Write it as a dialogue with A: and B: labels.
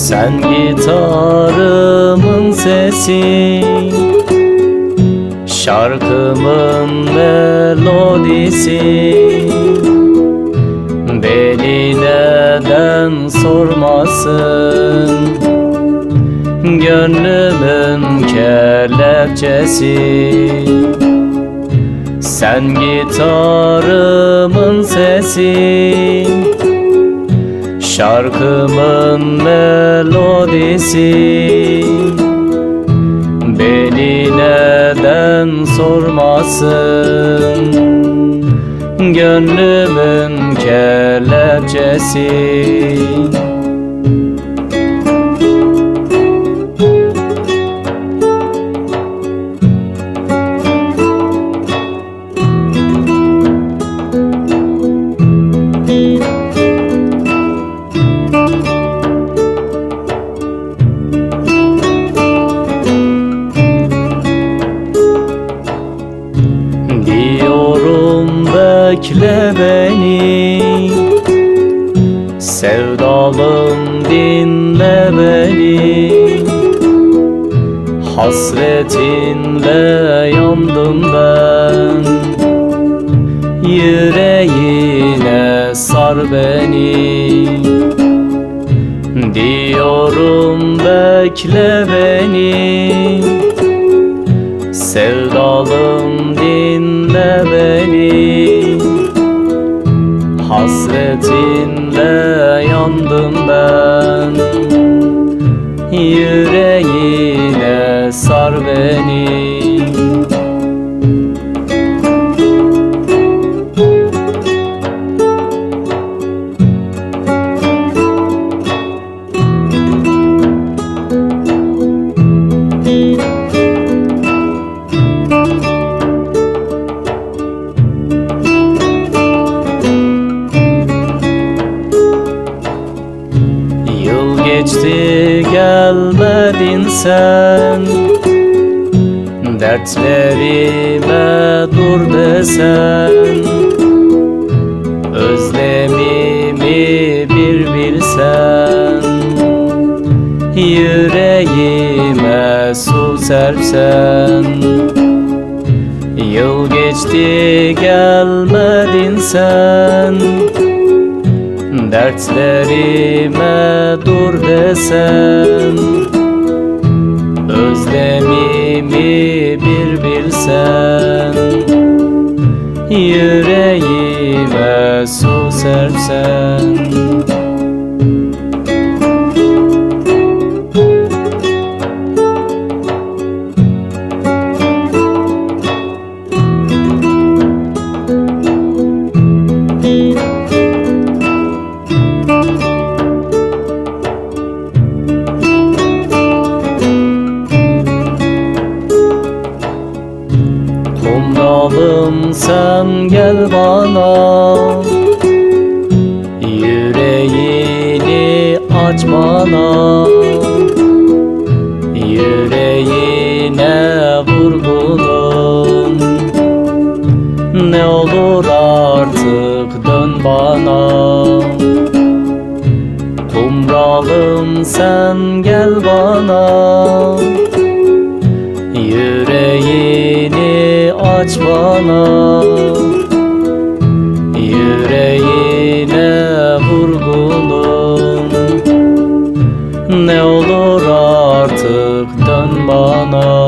A: Sen gitarımın sesi, şarkımın melodisi. Beni neden sormasın, gönlümün kelepçesi. Sen gitarımın sesi, şarkımın melodisi. Beni neden sormasın, gönlümün kelepçesi. Diyorum bekle beni, sevdalım dinle beni. Hasretinle yandım ben, yüreğine sar beni. Diyorum bekle beni, sevdalım dinle beni. Hasretinle yandım ben, yüreğine sar beni. Geçti gelmedin sen, dertlerime dur desen. Özlemimi bir bilsen, yüreğime su serpsen. Yıl geçti gelmedin sen, dertlerime dur desen. Özlemimi bir bilsen, yüreğime su serpsen. Kumralım sen gel bana, yüreğini aç bana. Yüreğine vurgunum, ne olur artık dön bana. Kumralım sen gel bana, yüreğini aç bana. Yüreğine vurgunum, ne olur artık dön bana.